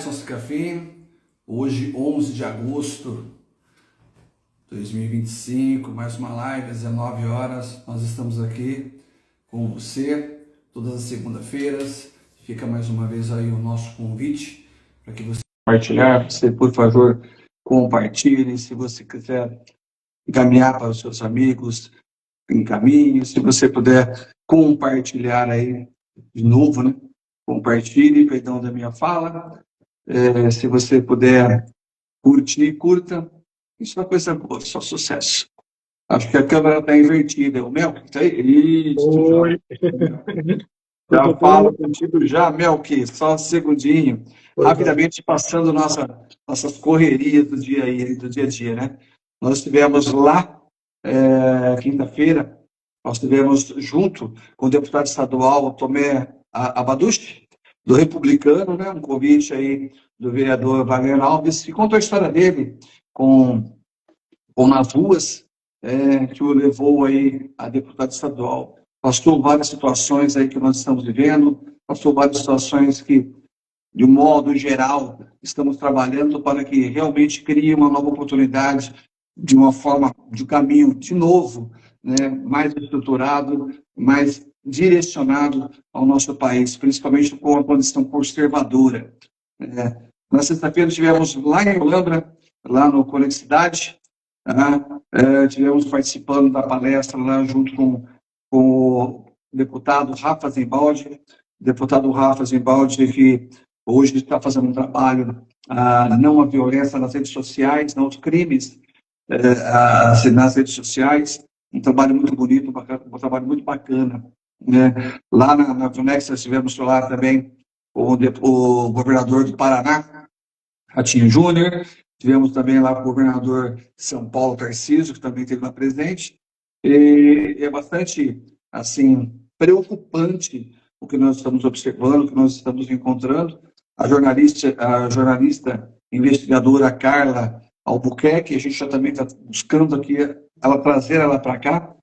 Edson Secafim, hoje 11 de agosto de 2025, mais uma live às 19 horas, nós estamos aqui com você, todas as segunda-feiras, fica mais uma vez aí o nosso convite, para que você compartilhar, você por favor compartilhe, se você quiser encaminhar para os seus amigos, encaminhe, se você puder compartilhar aí de novo, né? Compartilhe, perdão da minha fala. Se você puder curtir, curta. Isso é uma coisa boa, só sucesso. Acho que a câmera está invertida. O Melk está aí? Isso, Oi. já falo contigo já, Melk, só um segundinho. Rapidamente passando nossas correrias do dia a dia, né? Nós tivemos lá, quinta-feira, nós tivemos junto com o deputado estadual Tomé Abaduch, do Republicano, né, um convite aí do vereador Wagner Alves, que contou a história dele com nas ruas, que o levou aí a deputado estadual. Passou várias situações aí que nós estamos vivendo, passou várias situações que, de um modo geral, estamos trabalhando para que realmente crie uma nova oportunidade, de uma forma, de um caminho de novo, né, mais estruturado, mais direcionado ao nosso país, principalmente com a condição conservadora. Na sexta-feira tivemos lá em Olambra, lá no Conexidade, tivemos participando da palestra lá junto com o deputado Rafa Zembaldi, que hoje está fazendo um trabalho não à violência nas redes sociais, não aos crimes nas redes sociais, um trabalho muito bonito, um trabalho muito bacana. Né? Lá na Conex, nós tivemos lá também o governador do Paraná, Ratinho Júnior, tivemos também lá o governador de São Paulo, Tarcísio, que também esteve lá presente, e é bastante, assim, preocupante o que nós estamos observando, o que nós estamos encontrando. A jornalista investigadora Carla Albuquerque, a gente já também está buscando aqui trazer ela para cá,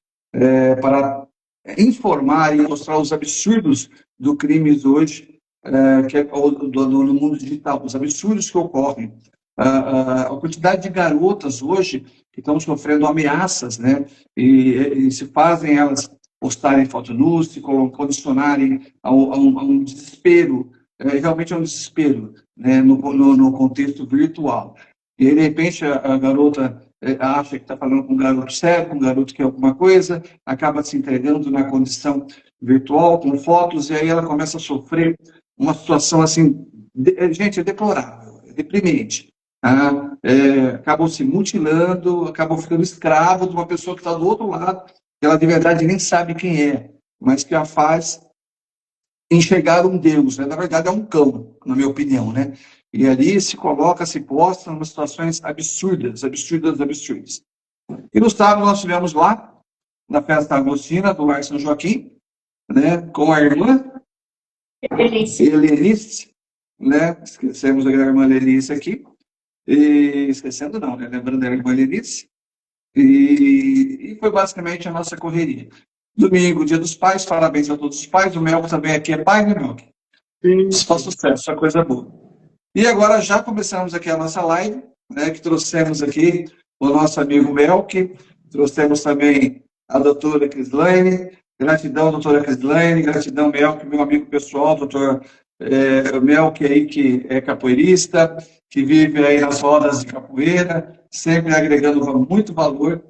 para informar e mostrar os absurdos do crime hoje, no mundo digital, os absurdos que ocorrem. A quantidade de garotas hoje que estão sofrendo ameaças, né, e se fazem elas postarem foto nua, se condicionarem a um desespero, realmente é um desespero, né, no contexto virtual. E aí, de repente, a garota acha que está falando com um garoto sério, com um garoto que é alguma coisa, acaba se entregando na condição virtual, com fotos, e aí ela começa a sofrer uma situação assim, gente, é deplorável, é deprimente. Acabam se mutilando, acabam ficando escravos de uma pessoa que está do outro lado, que ela de verdade nem sabe quem é, mas que a faz enxergar um Deus, né? Na verdade é um cão, na minha opinião, né? E ali se posta em situações absurdas. E no sábado nós tivemos lá, na festa agostina do Lar São Joaquim, né? Com a irmã Helenice, né? Esquecemos a irmã Helenice aqui. E esquecendo não, né? Lembrando da irmã Helenice. E foi basicamente a nossa correria. Domingo, Dia dos Pais, parabéns a todos os pais. O Melco também aqui é pai, né, Melco? Sim. Só sucesso, só coisa boa. E agora já começamos aqui a nossa live, né, que trouxemos aqui o nosso amigo Melk, trouxemos também a doutora Crislaine. Gratidão, doutora Crislaine, gratidão, Melk, meu amigo pessoal, doutor Melk aí, que é capoeirista, que vive aí nas rodas de capoeira, sempre agregando muito valor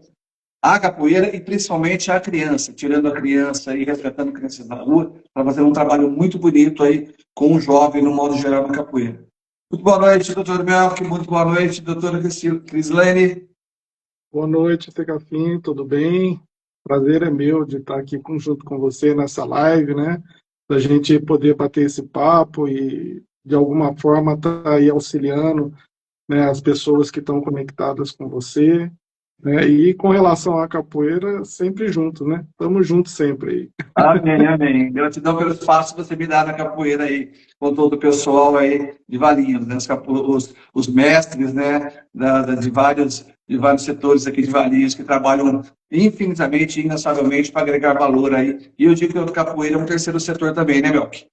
à capoeira e principalmente à criança, tirando a criança e resgatando crianças na rua, para fazer um trabalho muito bonito aí com o jovem, no modo geral, na capoeira. Muito boa noite, doutor Melk, muito boa noite, doutora Crislaine. Boa noite, Secafim, tudo bem? Prazer é meu de estar aqui junto com você nessa live, né? Da gente poder bater esse papo e, de alguma forma, estar aí auxiliando, né, as pessoas que estão conectadas com você. Né? E com relação à capoeira, sempre juntos, né? Estamos juntos sempre aí. Amém, amém. Gratidão pelo espaço que você me dá na capoeira aí, com todo o pessoal aí de Valinhos, né? Os mestres, né? De vários setores aqui de Valinhos que trabalham infinitamente, incansavelmente para agregar valor aí. E eu digo que a capoeira é um terceiro setor também, né, Melk?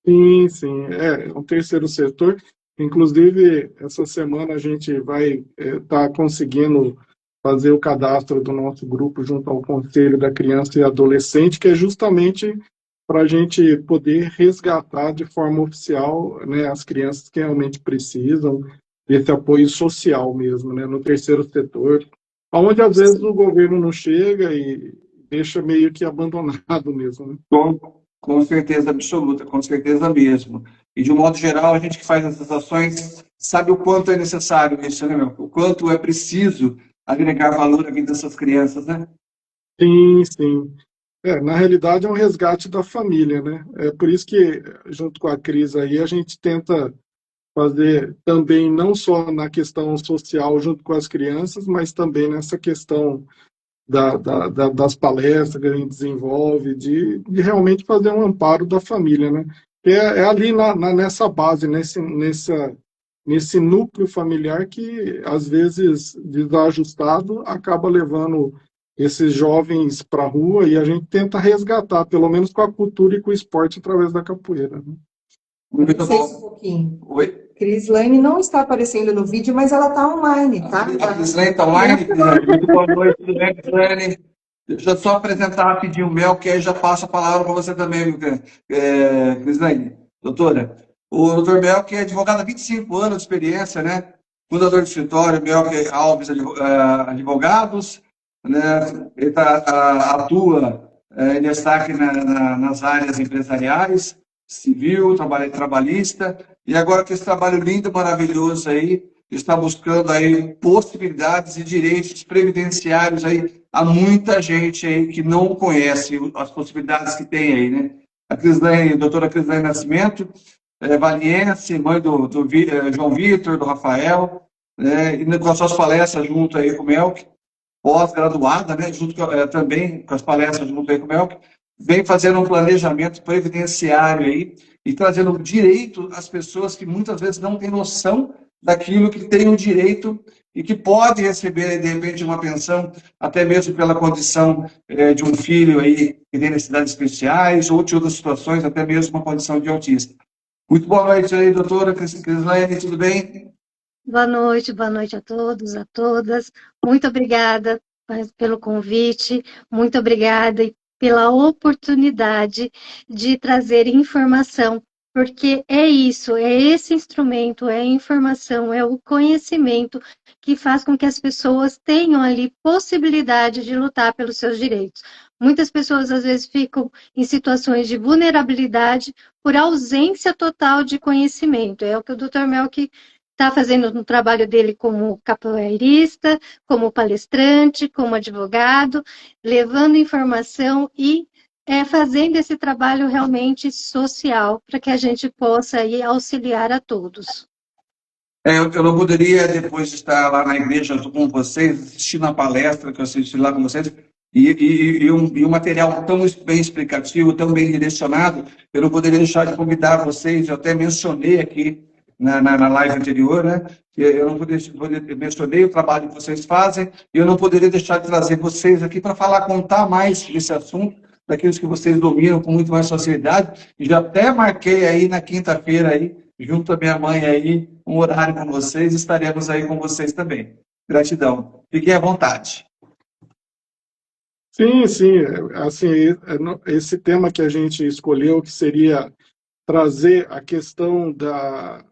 Sim, é um terceiro setor. Inclusive, essa semana a gente vai estar conseguindo fazer o cadastro do nosso grupo junto ao Conselho da Criança e Adolescente, que é justamente para a gente poder resgatar de forma oficial, né, as crianças que realmente precisam desse apoio social mesmo, né, no terceiro setor, onde às vezes o governo não chega e deixa meio que abandonado mesmo, né? Com certeza absoluta, com certeza mesmo. E, de um modo geral, a gente que faz essas ações sabe o quanto é necessário isso, né, meu? O quanto é preciso agregar valor à vida dessas crianças, né? Sim, sim. Na realidade é um resgate da família, né? É por isso que, junto com a Cris aí, a gente tenta fazer também, não só na questão social junto com as crianças, mas também nessa questão das palestras que a gente desenvolve, de realmente fazer um amparo da família, né? É ali nessa base, nesse núcleo familiar que, às vezes, desajustado, acaba levando esses jovens para a rua e a gente tenta resgatar, pelo menos com a cultura e com o esporte, através da capoeira, né? Muito Vocês bom. um pouquinho. Oi? Crislane não está aparecendo no vídeo, mas ela está online, tá? A Crislane está online? Crislane, muito boa noite, tudo bem, Crislane? Deixa eu só apresentar rapidinho o Mel, que aí já passo a palavra para você também, Crislane. Doutora, o doutor Mel, que é advogado há 25 anos de experiência, né? Fundador do escritório Mel Alves Advogados, né? Ele atua em destaque nas áreas empresariais, civil, trabalhista, e agora com esse trabalho lindo, maravilhoso aí, está buscando aí possibilidades e direitos previdenciários aí a muita gente aí que não conhece as possibilidades que tem aí, né? A Crislane, a doutora Crislane Nascimento, valiense, mãe do João Vitor, do Rafael, né? E com as suas palestras junto aí com o Melk, pós-graduada, né? Junto também com as palestras junto aí com o Melk, vem fazendo um planejamento previdenciário aí e trazendo direito às pessoas que muitas vezes não têm noção daquilo que tem o direito e que pode receber, de repente, uma pensão, até mesmo pela condição de um filho aí que tem necessidades especiais ou de outras situações, até mesmo uma condição de autista. Muito boa noite aí, doutora Crislane, tudo bem? Boa noite a todos, a todas. Muito obrigada pelo convite, muito obrigada pela oportunidade de trazer informação, porque é isso, é esse instrumento, é a informação, é o conhecimento que faz com que as pessoas tenham ali possibilidade de lutar pelos seus direitos. Muitas pessoas às vezes ficam em situações de vulnerabilidade por ausência total de conhecimento. É o que o Dr. Melk está fazendo no trabalho dele como capoeirista, como palestrante, como advogado, levando informação e fazendo esse trabalho realmente social para que a gente possa aí auxiliar a todos. Eu não poderia, depois de estar lá na igreja com vocês, assistindo a palestra que eu assisti lá com vocês, e um material tão bem explicativo, tão bem direcionado, eu não poderia deixar de convidar vocês, eu até mencionei aqui na live anterior, né? Eu não poderia, mencionei o trabalho que vocês fazem, e eu não poderia deixar de trazer vocês aqui para contar mais desse assunto, daqueles que vocês dominam com muito mais facilidade, e já até marquei aí na quinta-feira aí, junto à minha mãe aí, um horário com vocês, estaremos aí com vocês também. Gratidão. Fiquem à vontade. Sim, sim. Assim, esse tema que a gente escolheu, que seria trazer a questão da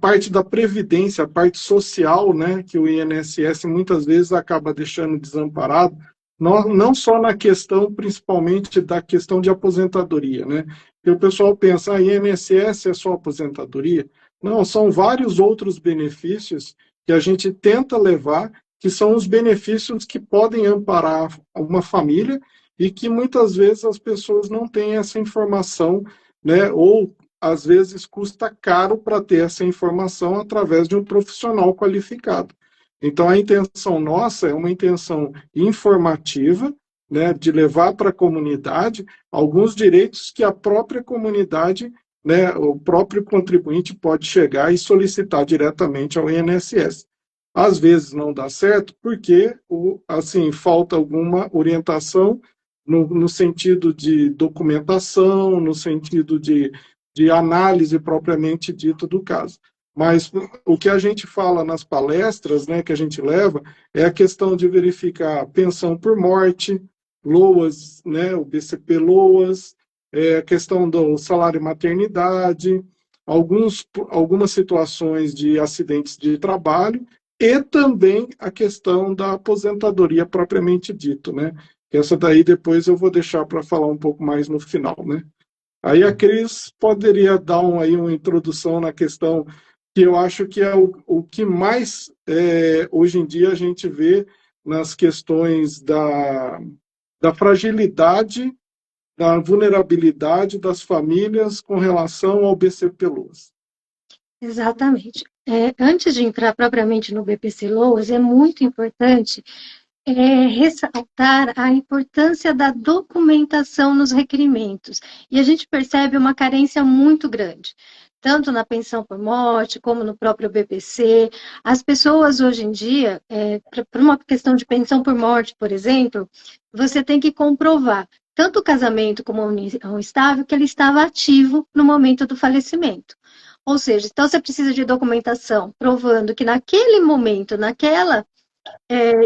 parte da previdência, a parte social, né, que o INSS muitas vezes acaba deixando desamparado, não só na questão, principalmente da questão de aposentadoria, né? Porque o pessoal pensa, INSS é só aposentadoria? Não, são vários outros benefícios que a gente tenta levar, que são os benefícios que podem amparar uma família e que muitas vezes as pessoas não têm essa informação, né? Ou às vezes custa caro para ter essa informação através de um profissional qualificado. Então a intenção nossa é uma intenção informativa, né, de levar para a comunidade alguns direitos que a própria comunidade, né, o próprio contribuinte pode chegar e solicitar diretamente ao INSS. Às vezes não dá certo porque assim, falta alguma orientação no sentido de documentação, no sentido de de análise propriamente dita do caso. Mas o que a gente fala nas palestras, né, que a gente leva, é a questão de verificar pensão por morte, LOAS, né, o BCP LOAS, a questão do salário maternidade, algumas situações de acidentes de trabalho e também a questão da aposentadoria propriamente dito, né? Essa daí depois eu vou deixar para falar um pouco mais no final, né? Aí a Cris poderia dar aí uma introdução na questão que eu acho que é o que mais hoje em dia a gente vê nas questões da fragilidade, da vulnerabilidade das famílias com relação ao BCP-LOAS. Exatamente. Antes de entrar propriamente no BPC-LOAS, é muito importante ressaltar a importância da documentação nos requerimentos. E a gente percebe uma carência muito grande, tanto na pensão por morte, como no próprio BPC. As pessoas hoje em dia, para uma questão de pensão por morte, por exemplo, você tem que comprovar tanto o casamento como a união estável que ele estava ativo no momento do falecimento. Ou seja, então você precisa de documentação provando que naquele momento, naquela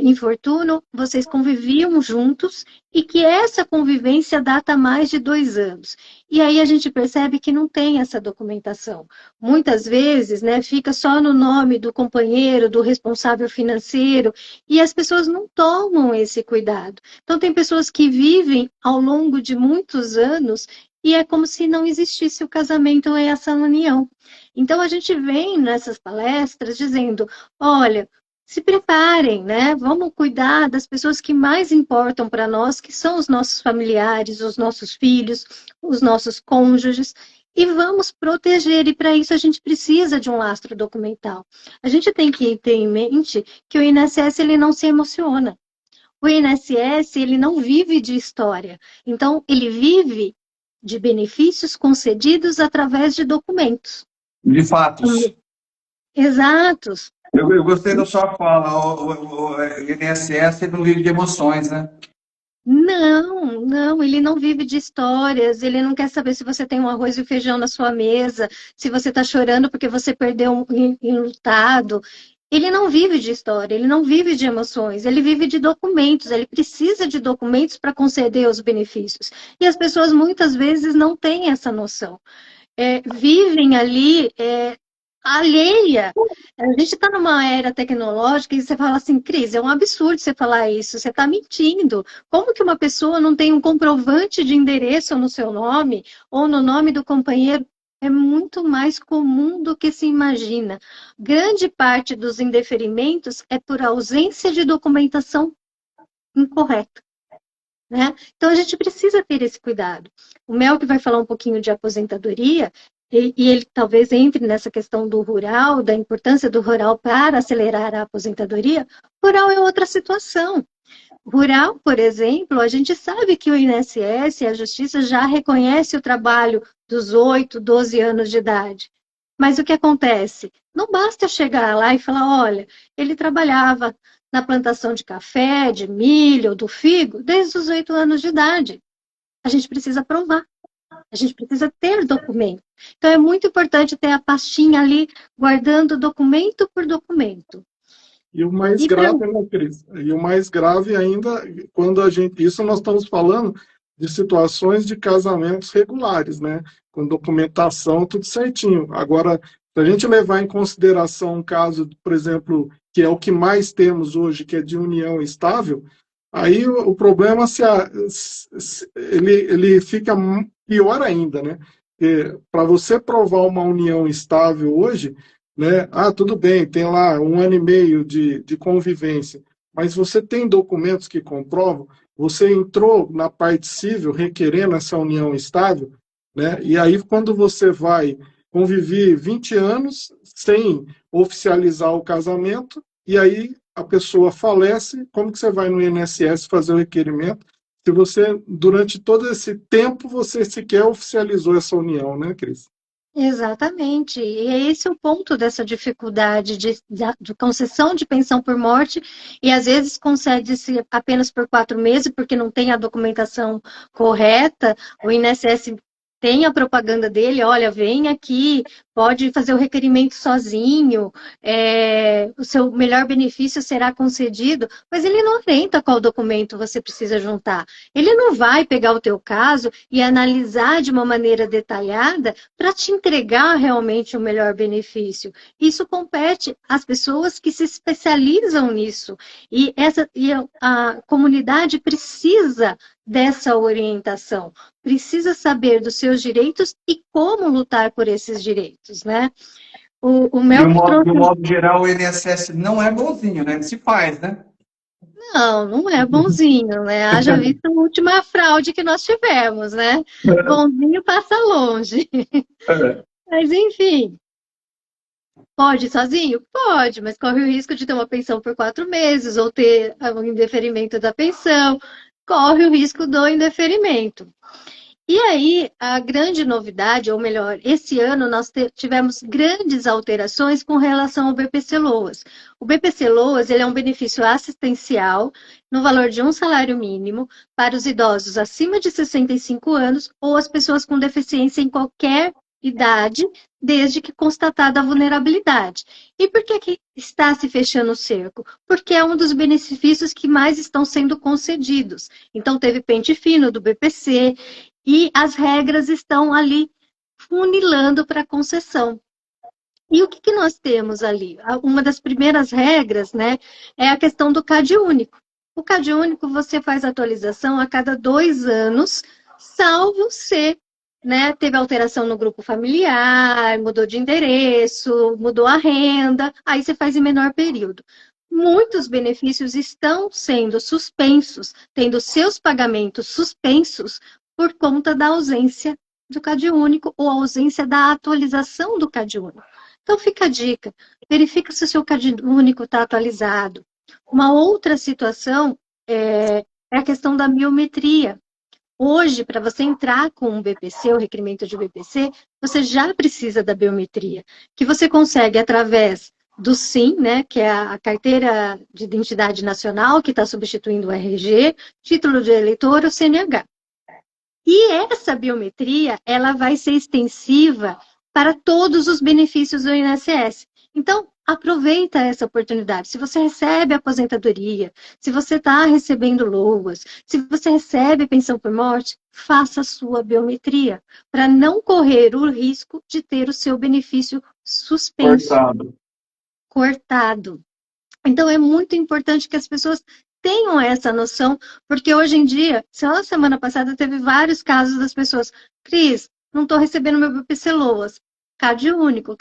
infortúnio, vocês conviviam juntos e que essa convivência data mais de 2 anos. E aí a gente percebe que não tem essa documentação. Muitas vezes, né, fica só no nome do companheiro, do responsável financeiro, e as pessoas não tomam esse cuidado. Então tem pessoas que vivem ao longo de muitos anos e é como se não existisse o casamento ou essa união. Então a gente vem nessas palestras dizendo, olha, se preparem, né? Vamos cuidar das pessoas que mais importam para nós, que são os nossos familiares, os nossos filhos, os nossos cônjuges, e vamos proteger. E para isso a gente precisa de um lastro documental. A gente tem que ter em mente que o INSS ele não se emociona. O INSS ele não vive de história. Então ele vive de benefícios concedidos através de documentos. De fatos. Exatos. Eu gostei da sua fala, o INSS não vive de emoções, né? Não, ele não vive de histórias, ele não quer saber se você tem um arroz e feijão na sua mesa, se você está chorando porque você perdeu um enlutado. Ele não vive de história, ele não vive de emoções, ele vive de documentos, ele precisa de documentos para conceder os benefícios. E as pessoas muitas vezes não têm essa noção. Vivem ali alheia. A gente está numa era tecnológica e você fala assim, Cris, é um absurdo você falar isso, você está mentindo. Como que uma pessoa não tem um comprovante de endereço no seu nome ou no nome do companheiro? É muito mais comum do que se imagina. Grande parte dos indeferimentos é por ausência de documentação incorreta. Né? Então, a gente precisa ter esse cuidado. O Mel, que vai falar um pouquinho de aposentadoria, e ele talvez entre nessa questão do rural, da importância do rural para acelerar a aposentadoria. Rural é outra situação. Rural, por exemplo, a gente sabe que o INSS e a Justiça já reconhece o trabalho dos 8, 12 anos de idade. Mas o que acontece? Não basta eu chegar lá e falar, olha, ele trabalhava na plantação de café, de milho, do figo, desde os 8 anos de idade. A gente precisa provar. A gente precisa ter documento. Então, é muito importante ter a pastinha ali, guardando documento por documento. E o mais grave, né, Cris? E o mais grave ainda, quando a gente... Isso nós estamos falando de situações de casamentos regulares, né? Com documentação, tudo certinho. Agora, se a gente levar em consideração um caso, por exemplo, que é o que mais temos hoje, que é de união estável, aí o problema ele fica pior ainda, né? Para você provar uma união estável hoje, né? Tudo bem, tem lá 1 ano e meio de convivência, mas você tem documentos que comprovam, você entrou na parte civil requerendo essa união estável, né? E aí quando você vai conviver 20 anos sem oficializar o casamento, e aí a pessoa falece, como que você vai no INSS fazer o requerimento se você, durante todo esse tempo, você sequer oficializou essa união, né, Cris? Exatamente, e esse é o ponto dessa dificuldade de concessão de pensão por morte, e às vezes concede-se apenas por 4 meses, porque não tem a documentação correta, o INSS tem a propaganda dele, olha, vem aqui, pode fazer o requerimento sozinho, o seu melhor benefício será concedido, mas ele não orienta qual documento você precisa juntar. Ele não vai pegar o teu caso e analisar de uma maneira detalhada para te entregar realmente o melhor benefício. Isso compete às pessoas que se especializam nisso. E a comunidade precisa dessa orientação, precisa saber dos seus direitos e como lutar por esses direitos, né? O Melk trouxe... De um modo geral, o INSS não é bonzinho, né? Se faz, né? Não é bonzinho, né? Haja visto a última fraude que nós tivemos, né? Bonzinho passa longe. Mas, enfim, pode ir sozinho? Pode, mas corre o risco de ter uma pensão por 4 meses ou ter um indeferimento da pensão, corre o risco do indeferimento. E aí, a grande novidade, ou melhor, esse ano nós tivemos grandes alterações com relação ao BPC-Loas. O BPC-Loas, ele é um benefício assistencial no valor de um salário mínimo para os idosos acima de 65 anos ou as pessoas com deficiência em qualquer idade, desde que constatada a vulnerabilidade. E por que está se fechando o cerco? Porque é um dos benefícios que mais estão sendo concedidos. Então, teve pente fino do BPC, e as regras estão ali funilando para concessão. E o que nós temos ali? Uma das primeiras regras, né, é a questão do CAD único. O CAD único você faz atualização a cada 2 anos, salvo se, né, teve alteração no grupo familiar, mudou de endereço, mudou a renda, aí você faz em menor período. Muitos benefícios estão sendo suspensos, tendo seus pagamentos suspensos por conta da ausência do CAD único ou ausência da atualização do CAD único. Então, fica a dica, verifica se o seu CAD único está atualizado. Uma outra situação é a questão da biometria. Hoje, para você entrar com um BPC, o requerimento de BPC, você já precisa da biometria, que você consegue através do SIM, né, que é a Carteira de Identidade Nacional, que está substituindo o RG, título de eleitor, o CNH. E essa biometria, ela vai ser extensiva para todos os benefícios do INSS. Então, aproveita essa oportunidade. Se você recebe aposentadoria, se você está recebendo LOAS, se você recebe pensão por morte, faça a sua biometria, para não correr o risco de ter o seu benefício suspenso. Cortado. Então, é muito importante que as pessoas tenham essa noção, porque hoje em dia, só na semana passada teve vários casos das pessoas, Cris, não estou recebendo meu BPC-Loas, CAD único,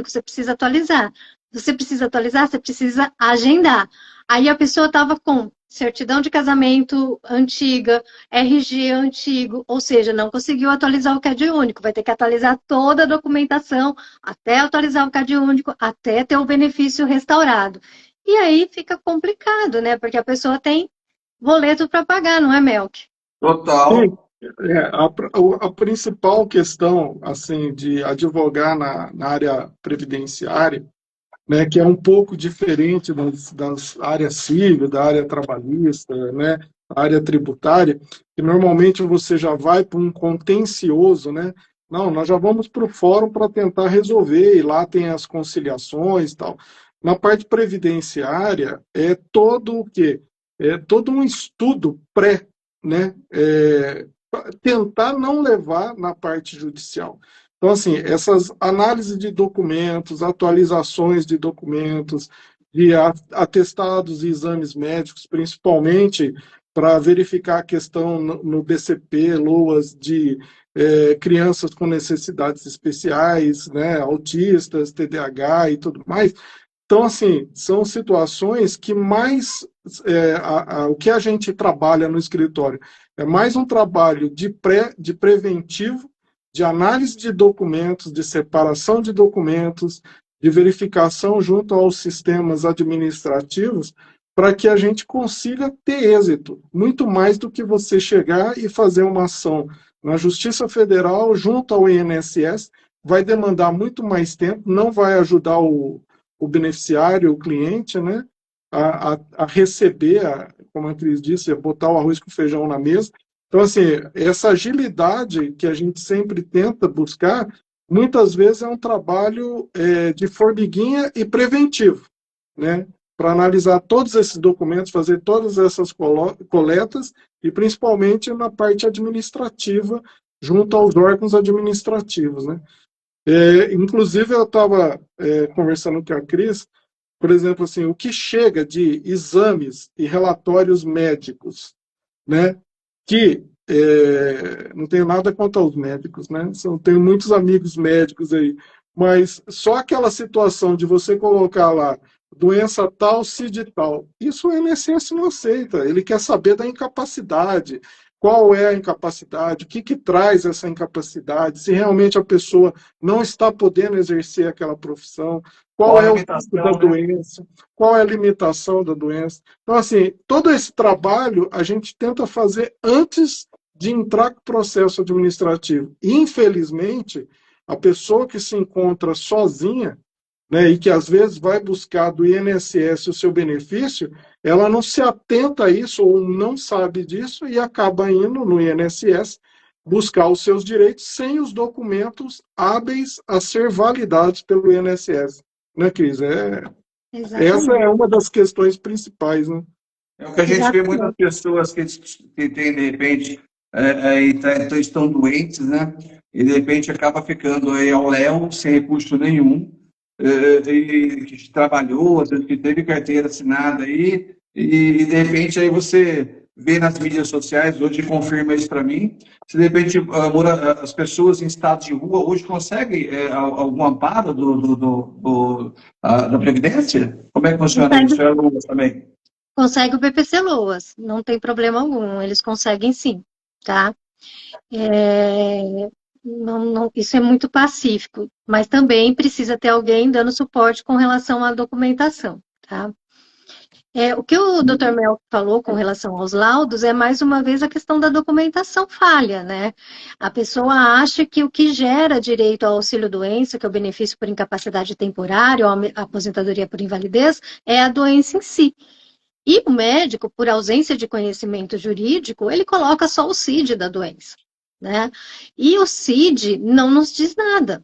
você precisa atualizar. Você precisa atualizar, você precisa agendar. Aí a pessoa estava com certidão de casamento antiga, RG antigo, ou seja, não conseguiu atualizar o CAD único, vai ter que atualizar toda a documentação, até atualizar o CAD único, até ter o benefício restaurado. E aí fica complicado, né? Porque a pessoa tem boleto para pagar, não é, Melk? Total. Sim. A principal questão, assim, de advogar na área previdenciária, né, que é um pouco diferente das áreas civil, da área trabalhista, né, área tributária, que normalmente você já vai para um contencioso, né? Não, nós já vamos para o fórum para tentar resolver, e lá tem as conciliações e tal. Na parte previdenciária, é todo o quê? É todo um estudo pré, né? Tentar não levar na parte judicial. Então, assim, essas análises de documentos, atualizações de documentos, de atestados e exames médicos, principalmente para verificar a questão no BCP, LOAS de crianças com necessidades especiais, né, autistas, TDAH e tudo mais. Então, assim, são situações que mais o que a gente trabalha no escritório é mais um trabalho de preventivo, de análise de documentos, de separação de documentos, de verificação junto aos sistemas administrativos, para que a gente consiga ter êxito, muito mais do que você chegar e fazer uma ação na Justiça Federal junto ao INSS, vai demandar muito mais tempo, não vai ajudar o beneficiário, o cliente, né, a receber, como a Cris disse, botar o arroz com feijão na mesa. Então, assim, essa agilidade que a gente sempre tenta buscar, muitas vezes é um trabalho de formiguinha e preventivo, né? Para analisar todos esses documentos, fazer todas essas coletas e principalmente na parte administrativa, junto aos órgãos administrativos, né? Inclusive, eu estava conversando com a Cris, por exemplo, assim, o que chega de exames e relatórios médicos, né? Que não tenho nada contra os médicos, né? Tenho muitos amigos médicos aí, mas só aquela situação de você colocar lá doença tal, CID tal, isso o INSS não aceita. Ele quer saber da incapacidade, qual é a incapacidade, o que traz essa incapacidade, se realmente a pessoa não está podendo exercer aquela profissão, qual é o tipo da doença, qual é a limitação da doença. Então, assim, todo esse trabalho a gente tenta fazer antes de entrar com o processo administrativo. Infelizmente, a pessoa que se encontra sozinha, né, e que às vezes vai buscar do INSS o seu benefício, ela não se atenta a isso ou não sabe disso e acaba indo no INSS buscar os seus direitos sem os documentos hábeis a ser validados pelo INSS. Né, Cris? Essa é uma das questões principais, né? É o que a gente vê muitas pessoas que têm, de repente, estão doentes, né? E, de repente, acaba ficando aí ao léu, sem recurso nenhum, e que trabalhou, às vezes que teve carteira assinada aí, e, de repente, aí você vê nas mídias sociais, hoje confirma isso para mim, se de repente as pessoas em estado de rua hoje conseguem algum amparo da Previdência? Como é que funciona isso? Também. Consegue o BPC Loas, não tem problema algum, eles conseguem sim, tá? Isso é muito pacífico, mas também precisa ter alguém dando suporte com relação à documentação, tá? O que o Dr. Mel falou com relação aos laudos é, mais uma vez, a questão da documentação falha, né? A pessoa acha que o que gera direito ao auxílio-doença, que é o benefício por incapacidade temporária ou a aposentadoria por invalidez, é a doença em si. E o médico, por ausência de conhecimento jurídico, ele coloca só o CID da doença, né? E o CID não nos diz nada.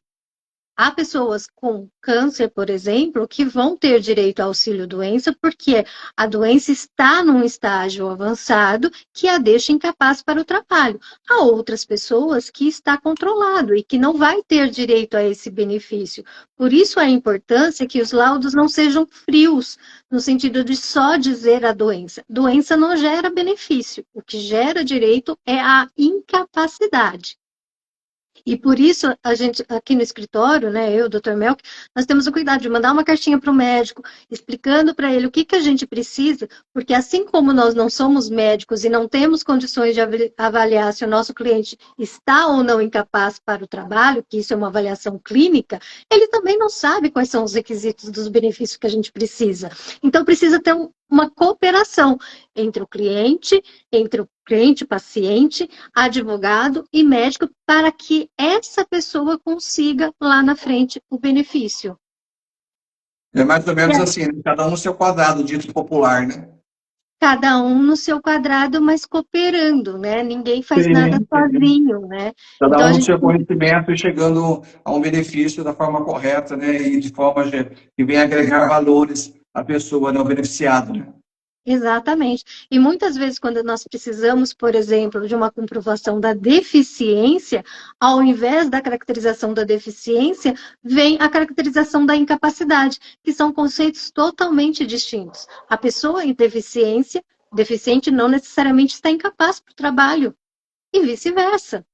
Há pessoas com câncer, por exemplo, que vão ter direito ao auxílio-doença porque a doença está num estágio avançado que a deixa incapaz para o trabalho. Há outras pessoas que está controlado e que não vai ter direito a esse benefício. Por isso a importância que os laudos não sejam frios, no sentido de só dizer a doença. Doença não gera benefício. O que gera direito é a incapacidade. E por isso, a gente, aqui no escritório, né, eu, Dr. Melk, nós temos o cuidado de mandar uma cartinha para o médico, explicando para ele o que a gente precisa, porque assim como nós não somos médicos e não temos condições de avaliar se o nosso cliente está ou não incapaz para o trabalho, que isso é uma avaliação clínica, ele também não sabe quais são os requisitos dos benefícios que a gente precisa. Então, precisa ter uma cooperação entre o cliente, paciente, advogado e médico, para que essa pessoa consiga lá na frente o benefício. É mais ou menos assim, né? Cada um no seu quadrado, dito popular, né? Cada um no seu quadrado, mas cooperando, né? Ninguém faz nada sozinho, né? Cada então, um no seu conhecimento e chegando a um benefício da forma correta, né? E de forma que venha agregar valores à pessoa, né? O beneficiado, né? Exatamente. E muitas vezes, quando nós precisamos, por exemplo, de uma comprovação da deficiência, ao invés da caracterização da deficiência, vem a caracterização da incapacidade, que são conceitos totalmente distintos. A pessoa em deficiente não necessariamente está incapaz para o trabalho, e vice-versa.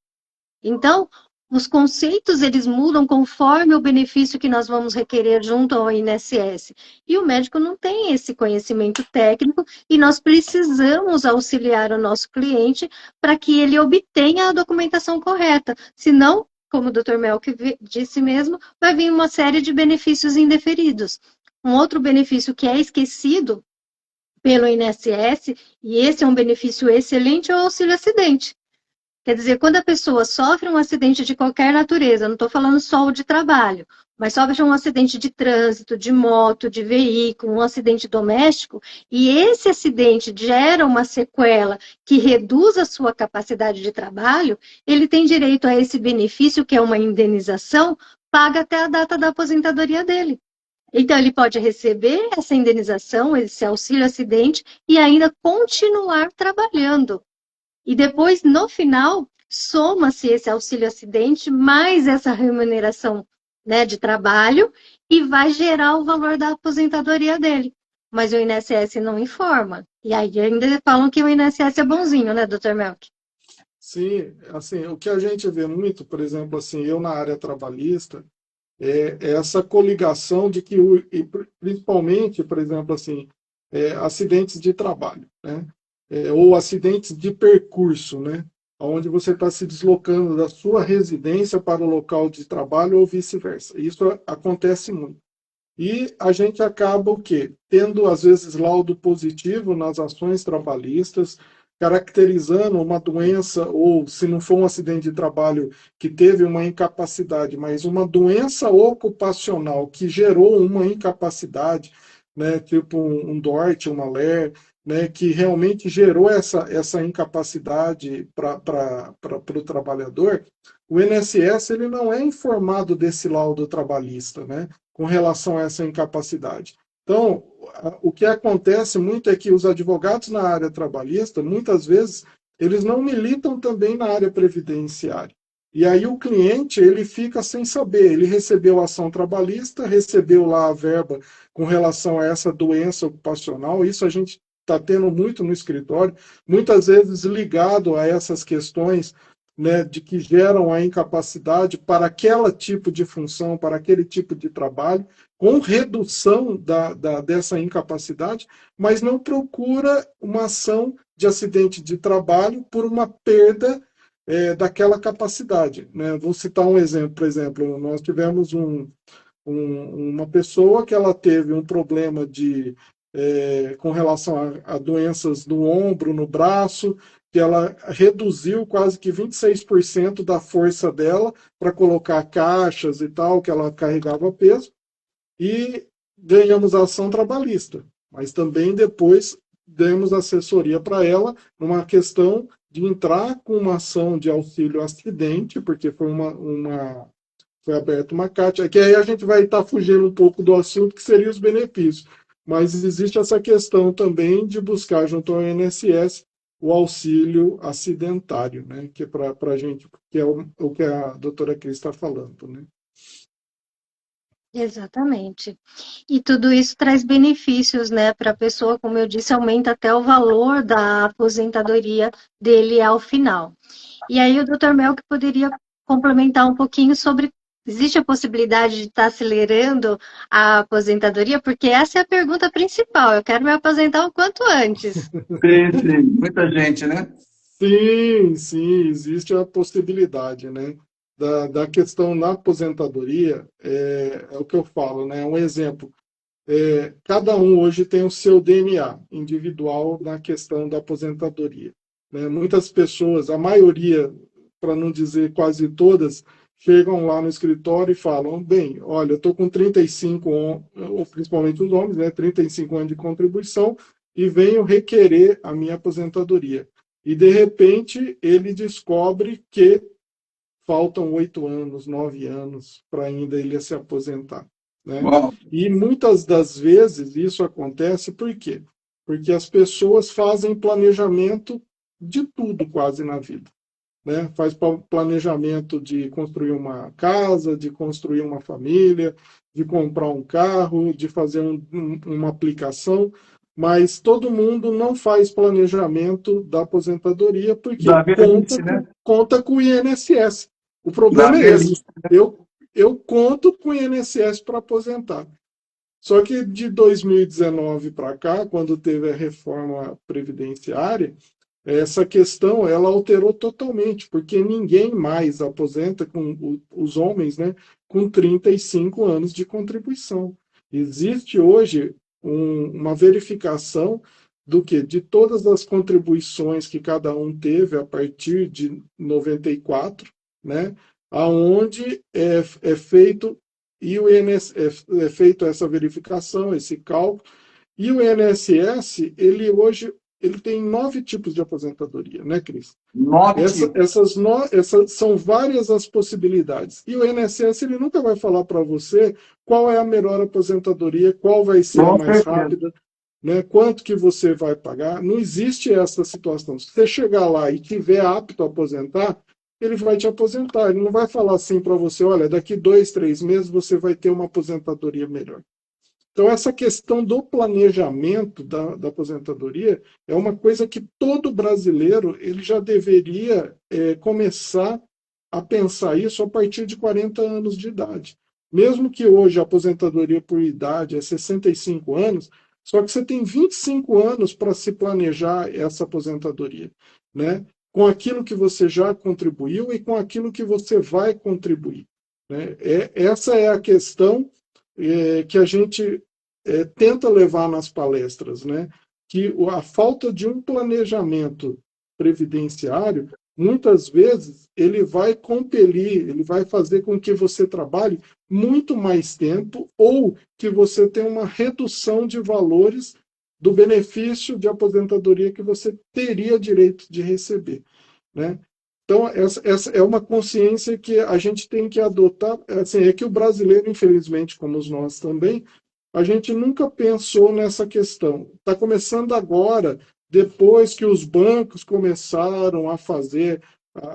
Então, os conceitos, eles mudam conforme o benefício que nós vamos requerer junto ao INSS. E o médico não tem esse conhecimento técnico e nós precisamos auxiliar o nosso cliente para que ele obtenha a documentação correta. Senão, como o Dr. Melk disse mesmo, vai vir uma série de benefícios indeferidos. Um outro benefício que é esquecido pelo INSS, e esse é um benefício excelente, é o auxílio-acidente. Quer dizer, quando a pessoa sofre um acidente de qualquer natureza, não estou falando só o de trabalho, mas sofre um acidente de trânsito, de moto, de veículo, um acidente doméstico, e esse acidente gera uma sequela que reduz a sua capacidade de trabalho, ele tem direito a esse benefício, que é uma indenização, paga até a data da aposentadoria dele. Então, ele pode receber essa indenização, esse auxílio acidente, e ainda continuar trabalhando. E depois, no final, soma-se esse auxílio acidente mais essa remuneração, né, de trabalho e vai gerar o valor da aposentadoria dele. Mas o INSS não informa. E aí ainda falam que o INSS é bonzinho, né, doutor Melk? Sim, assim, o que a gente vê muito, por exemplo, assim, eu na área trabalhista, é essa coligação de que, principalmente, por exemplo, assim, acidentes de trabalho, né? Ou acidentes de percurso, né? Onde você está se deslocando da sua residência para o local de trabalho ou vice-versa. Isso acontece muito. E a gente acaba o quê? Tendo, às vezes, laudo positivo nas ações trabalhistas, caracterizando uma doença, ou se não for um acidente de trabalho que teve uma incapacidade, mas uma doença ocupacional que gerou uma incapacidade, né, tipo um DORT, uma LER, né, que realmente gerou essa incapacidade para o trabalhador, o INSS ele não é informado desse laudo trabalhista, né, com relação a essa incapacidade. Então, o que acontece muito é que os advogados na área trabalhista, muitas vezes, eles não militam também na área previdenciária. E aí o cliente, ele fica sem saber, ele recebeu a ação trabalhista, recebeu lá a verba com relação a essa doença ocupacional, isso a gente está tendo muito no escritório, muitas vezes ligado a essas questões, né, de que geram a incapacidade para aquele tipo de função, para aquele tipo de trabalho, com redução dessa incapacidade, mas não procura uma ação de acidente de trabalho por uma perda daquela capacidade, né? Vou citar um exemplo, por exemplo, nós tivemos uma pessoa que ela teve um problema com relação a doenças no ombro, no braço, que ela reduziu quase que 26% da força dela para colocar caixas e tal, que ela carregava peso, e ganhamos a ação trabalhista. Mas também depois demos assessoria para ela numa questão de entrar com uma ação de auxílio acidente, porque foi aberta uma CAT, que aí a gente vai estar fugindo um pouco do assunto, que seriam os benefícios. Mas existe essa questão também de buscar junto ao INSS o auxílio acidentário, né? Que é para a gente, que é o que a doutora Cris está falando, né? Exatamente. E tudo isso traz benefícios, né, para a pessoa, como eu disse, aumenta até o valor da aposentadoria dele ao final. E aí o Dr. Melk poderia complementar um pouquinho sobre existe a possibilidade de estar acelerando a aposentadoria, porque essa é a pergunta principal. Eu quero me aposentar o quanto antes. Sim, muita gente, né? Sim, existe a possibilidade, né? Da questão na aposentadoria, é o que eu falo, né? Um exemplo. Cada um hoje tem o seu DNA individual na questão da aposentadoria, né? Muitas pessoas, a maioria, para não dizer quase todas, chegam lá no escritório e falam, bem, olha, eu estou com 35 anos, ou principalmente os homens, né? 35 anos de contribuição, e venho requerer a minha aposentadoria. E, de repente, ele descobre que faltam 8 anos, 9 anos para ainda ele se aposentar, né? E muitas das vezes isso acontece por quê? Porque as pessoas fazem planejamento de tudo quase na vida, né? Faz planejamento de construir uma casa, de construir uma família, de comprar um carro, de fazer uma aplicação, mas todo mundo não faz planejamento da aposentadoria porque conta com o INSS. O problema é esse. Eu conto com o INSS para aposentar. Só que de 2019 para cá, quando teve a reforma previdenciária, essa questão ela alterou totalmente, porque ninguém mais aposenta com os homens, né, com 35 anos de contribuição. Existe hoje uma verificação do quê? De todas as contribuições que cada um teve a partir de 94, né? Aonde é feito e o é feito essa verificação, esse cálculo, e o INSS, ele hoje ele tem 9 tipos de aposentadoria, né, Cris? 9 tipos. Essas são várias as possibilidades. E o INSS ele nunca vai falar para você qual é a melhor aposentadoria, qual vai ser a mais rápida, né? Quanto que você vai pagar. Não existe essa situação. Se você chegar lá e tiver apto a aposentar, ele vai te aposentar. Ele não vai falar assim para você, olha, daqui 2, 3 meses você vai ter uma aposentadoria melhor. Então, essa questão do planejamento da aposentadoria é uma coisa que todo brasileiro ele já deveria começar a pensar isso a partir de 40 anos de idade. Mesmo que hoje a aposentadoria por idade é 65 anos, só que você tem 25 anos para se planejar essa aposentadoria, né? Com aquilo que você já contribuiu e com aquilo que você vai contribuir, né? Essa é a questão que a gente tenta levar nas palestras, né? Que a falta de um planejamento previdenciário, muitas vezes, ele vai compelir, ele vai fazer com que você trabalhe muito mais tempo ou que você tenha uma redução de valores do benefício de aposentadoria que você teria direito de receber, né? Então, essa é uma consciência que a gente tem que adotar. Assim, é que o brasileiro, infelizmente, como nós também, a gente nunca pensou nessa questão. Está começando agora, depois que os bancos começaram a fazer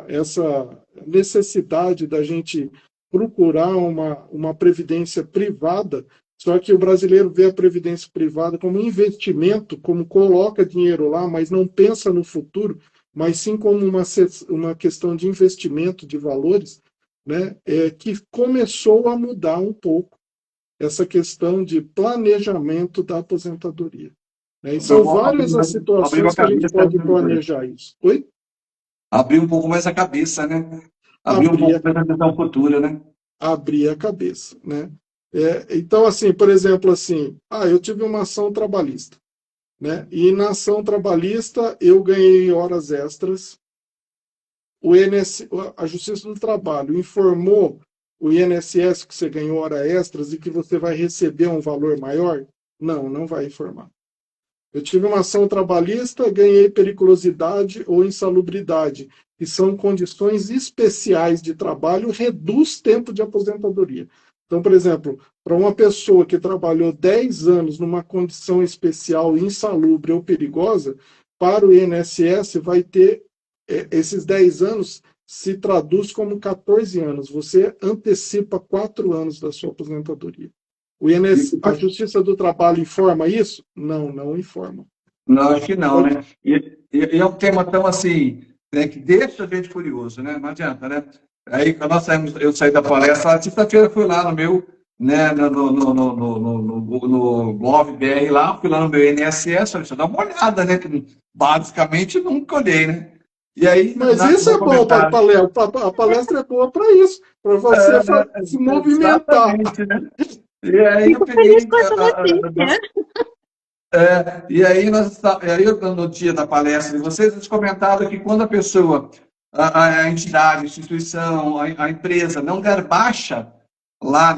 essa necessidade da gente procurar uma previdência privada, só que o brasileiro vê a previdência privada como investimento, como coloca dinheiro lá, mas não pensa no futuro, mas sim como uma questão de investimento de valores, né, que começou a mudar um pouco essa questão de planejamento da aposentadoria, né? E são várias as situações que a gente pode planejar isso. Oi? Abrir um pouco mais a cabeça, né? Abrir um pouco mais a visão futura, né? Abrir a cabeça, né? Então, assim, por exemplo, assim, eu tive uma ação trabalhista, né? E na ação trabalhista eu ganhei horas extras. A Justiça do Trabalho informou o INSS que você ganhou horas extras e que você vai receber um valor maior? Não, não vai informar. Eu tive uma ação trabalhista, ganhei periculosidade ou insalubridade, que são condições especiais de trabalho, reduz tempo de aposentadoria. Então, por exemplo, para uma pessoa que trabalhou 10 anos numa condição especial insalubre ou perigosa, para o INSS vai ter esses 10 anos se traduz como 14 anos. Você antecipa 4 anos da sua aposentadoria. A Justiça do Trabalho informa isso? Não, não informa. Não, acho que não, né? E é um tema tão assim, né, que deixa a gente curioso, né? Não adianta, né? Aí, quando eu saí da palestra, na sexta-feira fui lá no meu, né, no GovBR lá, fui lá no meu INSS, deixa eu dar uma olhada, né? Que basicamente nunca olhei, né? E aí, mas isso é bom para a palestra. A palestra é boa para isso, para você se movimentar. Né? E aí eu peguei. E aí, no dia da palestra de vocês, eles comentaram que quando a pessoa, a entidade, a instituição, a empresa não der baixa lá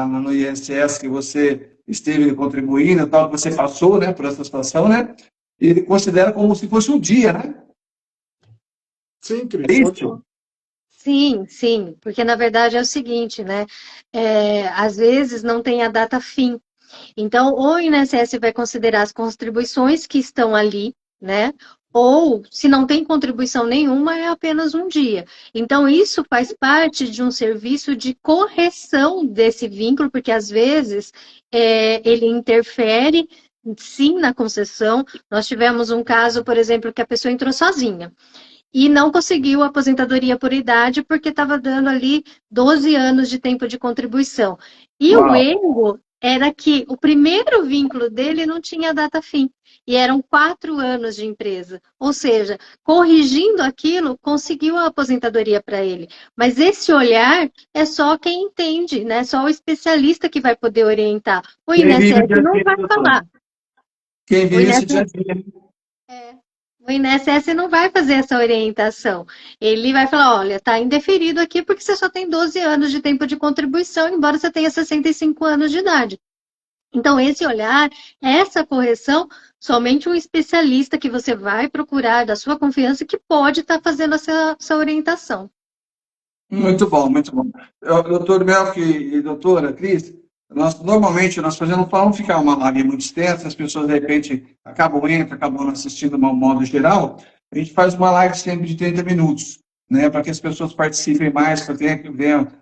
no INSS que você esteve contribuindo, tal, que você passou, né, por essa situação, né? Ele considera como se fosse um dia, né? Sim, Cris. É isso? Sim, sim, porque na verdade é o seguinte, né? Às vezes não tem a data fim. Então, ou o INSS vai considerar as contribuições que estão ali, né? Ou, se não tem contribuição nenhuma, é apenas um dia. Então, isso faz parte de um serviço de correção desse vínculo, porque às vezes ele interfere, sim, na concessão. Nós tivemos um caso, por exemplo, que a pessoa entrou sozinha e não conseguiu a aposentadoria por idade porque estava dando ali 12 anos de tempo de contribuição. E o erro era que o primeiro vínculo dele não tinha data fim. E eram 4 anos de empresa. Ou seja, corrigindo aquilo, conseguiu a aposentadoria para ele. Mas esse olhar é só quem entende, né? Só o especialista que vai poder orientar. O INSS não vai falar. Quem O vive esse dia a INSS, dia. é, o INSS não vai fazer essa orientação. Ele vai falar, olha, está indeferido aqui porque você só tem 12 anos de tempo de contribuição, embora você tenha 65 anos de idade. Então, esse olhar, essa correção, somente um especialista que você vai procurar da sua confiança que pode estar fazendo essa orientação. Muito bom, muito bom. Doutor Melk e doutora Cris, normalmente nós fazemos para não ficar uma live muito extensa, as pessoas de repente acabam não assistindo de um modo geral, a gente faz uma live sempre de 30 minutos, né, para que as pessoas participem mais, para que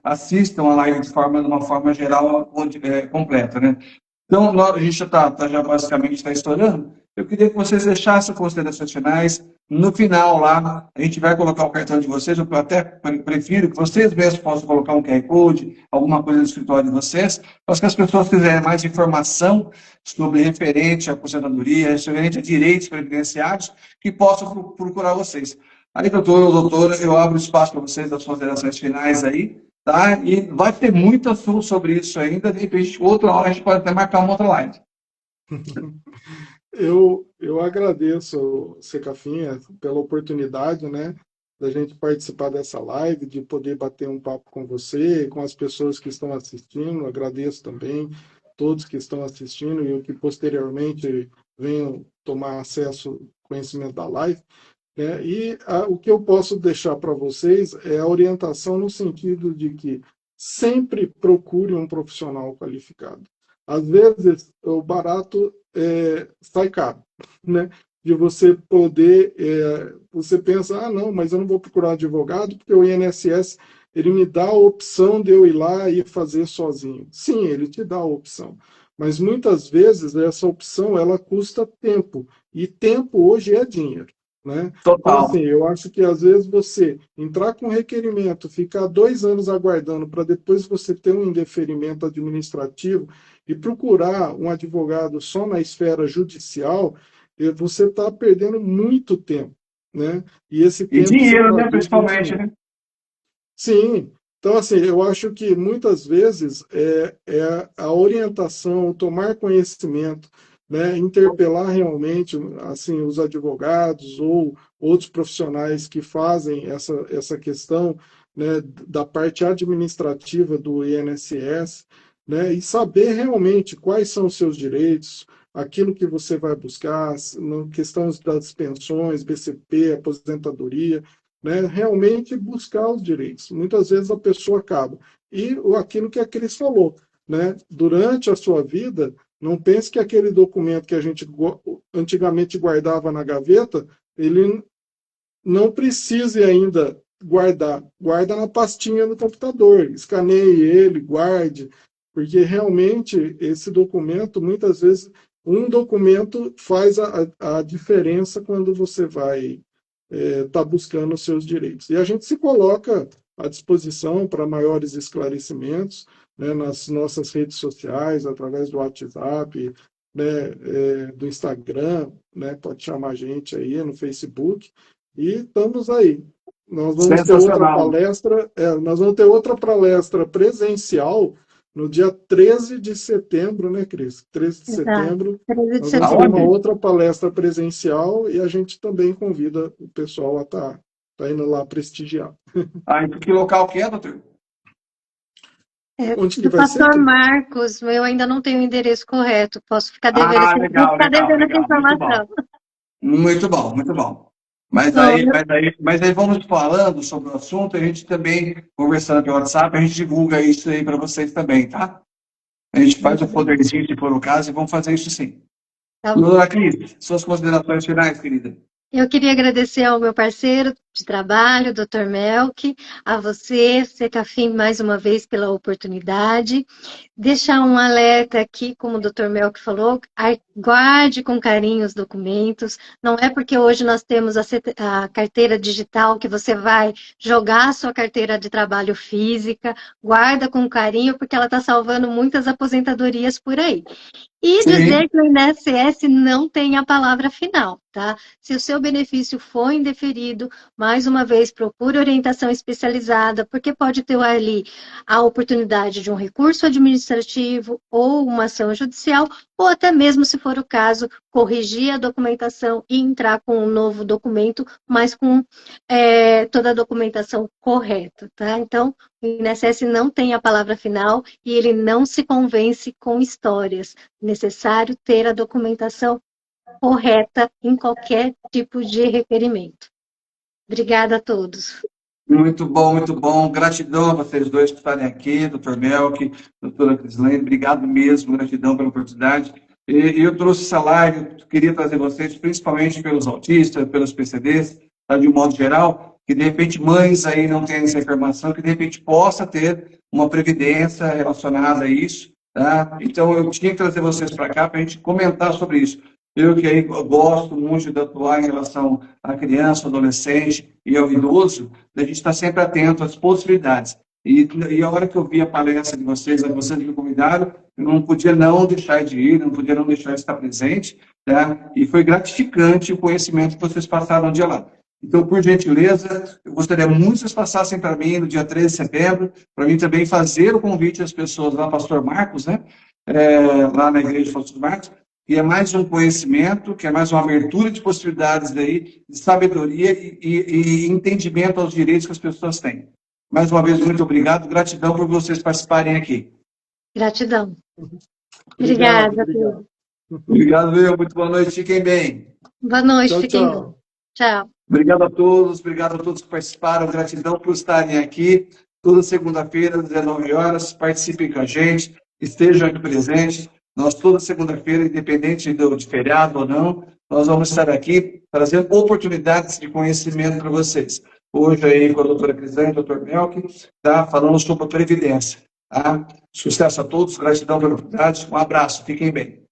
assistam a live de uma forma geral, completa, né? Então, a gente já basicamente está estourando. Eu queria que vocês deixassem considerações finais. No final, lá, a gente vai colocar o cartão de vocês. Eu até prefiro que vocês mesmos possam colocar um QR Code, alguma coisa no escritório de vocês, mas que as pessoas quiserem mais informação sobre referente à aposentadoria, referente a direitos previdenciários, que possam procurar vocês. Aí, doutora, eu abro espaço para vocês, das considerações finais aí. Tá? E vai ter muito assunto sobre isso ainda. De repente, outra hora a gente pode até marcar uma outra live. Eu agradeço, Secafinha, pela oportunidade, né, da gente participar dessa live, de poder bater um papo com você, com as pessoas que estão assistindo. Agradeço também todos que estão assistindo e que posteriormente venham tomar acesso, conhecimento da live. E o que eu posso deixar para vocês é a orientação no sentido de que sempre procure um profissional qualificado. Às vezes, o barato sai caro, né? De você poder, você pensa, não, mas eu não vou procurar advogado porque o INSS ele me dá a opção de eu ir lá e fazer sozinho. Sim, ele te dá a opção, mas muitas vezes essa opção ela custa tempo, e tempo hoje é dinheiro. Né? Então, assim, eu acho que às vezes você entrar com requerimento, ficar 2 anos aguardando para depois você ter um indeferimento administrativo e procurar um advogado só na esfera judicial, você está perdendo muito tempo. Né? E esse tempo. E dinheiro, né? Principalmente, né? Sim. Então, assim, eu acho que muitas vezes a orientação, tomar conhecimento, né, interpelar realmente assim, os advogados ou outros profissionais que fazem essa questão, né, da parte administrativa do INSS, né, e saber realmente quais são os seus direitos, aquilo que você vai buscar, na questão das pensões, BCP, aposentadoria, né, realmente buscar os direitos. Muitas vezes a pessoa acaba. E aquilo que a Cris falou, né, durante a sua vida, não pense que aquele documento que a gente antigamente guardava na gaveta, ele não precise ainda guardar. Guarda na pastinha no computador, escaneie ele, guarde, porque realmente esse documento, muitas vezes, um documento faz a diferença quando você vai estar buscando os seus direitos. E a gente se coloca à disposição para maiores esclarecimentos, né, nas nossas redes sociais, através do WhatsApp, né, do Instagram, né, pode chamar a gente aí no Facebook, e estamos aí. Nós vamos ter outra palestra presencial no dia 13 de setembro, né, Cris? 13 de setembro. 13 de nós setembro. vamos ter uma outra palestra presencial e a gente também convida o pessoal a estar indo lá prestigiar. Então que local que é, doutor? Onde que Do vai ser? pastor Marcos, eu ainda não tenho o endereço correto. Posso ficar devendo, Legal. essa informação. Muito bom, muito bom. Mas aí vamos falando sobre o assunto, a gente também, conversando pelo WhatsApp, a gente divulga isso aí para vocês também, tá? A gente faz o folderzinho, se for o caso, e vamos fazer isso sim. Tá. Doutora Cris, suas considerações finais, querida. Eu queria agradecer ao meu parceiro de trabalho, Dr. Melk, a você, Secafim, mais uma vez pela oportunidade. Deixar um alerta aqui, como o Dr. Melk falou, guarde com carinho os documentos. Não é porque hoje nós temos a carteira digital que você vai jogar a sua carteira de trabalho física. Guarda com carinho, porque ela está salvando muitas aposentadorias por aí. E dizer que o INSS não tem a palavra final, tá? Se o seu benefício for indeferido, uma mais uma vez, procure orientação especializada, porque pode ter ali a oportunidade de um recurso administrativo ou uma ação judicial, ou até mesmo, se for o caso, corrigir a documentação e entrar com um novo documento, mas com toda a documentação correta, tá? Então, o INSS não tem a palavra final e ele não se convence com histórias. É necessário ter a documentação correta em qualquer tipo de requerimento. Obrigada a todos. Muito bom, muito bom. Gratidão a vocês dois por estarem aqui, doutor Melk, doutora Crislane. Obrigado mesmo, gratidão pela oportunidade. E eu trouxe essa live, queria trazer vocês, principalmente pelos autistas, pelos PCDs, tá, de um modo geral, que de repente mães aí não têm essa informação, que de repente possa ter uma previdência relacionada a isso. Tá? Então, eu tinha que trazer vocês para cá para a gente comentar sobre isso. Eu que aí gosto muito de atuar em relação à criança, adolescente e ao idoso, a gente está sempre atento às possibilidades. E a hora que eu vi a palestra de vocês me convidaram, eu não podia não deixar de ir, não podia não deixar de estar presente, tá? E foi gratificante o conhecimento que vocês passaram no dia lá. Então, por gentileza, eu gostaria muito que vocês passassem para mim no dia 13 de setembro, para mim também fazer o convite às pessoas lá, Pastor Marcos, né? Lá na igreja de Pastor Marcos, que é mais um conhecimento, que é mais uma abertura de possibilidades daí, de sabedoria e entendimento aos direitos que as pessoas têm. Mais uma vez, muito obrigado, gratidão por vocês participarem aqui. Gratidão. Obrigada. Obrigado, meu. Muito boa noite, fiquem bem. Boa noite, Tchau, fiquem tchau. bem. Tchau. Obrigado a todos que participaram, gratidão por estarem aqui. Toda segunda-feira, às 19 horas, participem com a gente, estejam aqui presentes. Nós, toda segunda-feira, independente de feriado ou não, nós vamos estar aqui trazendo oportunidades de conhecimento para vocês. Hoje, aí, com a doutora Crislane, doutor Melk, tá, falando sobre a Previdência. Tá? Sucesso a todos, gratidão pela oportunidade, um abraço, fiquem bem.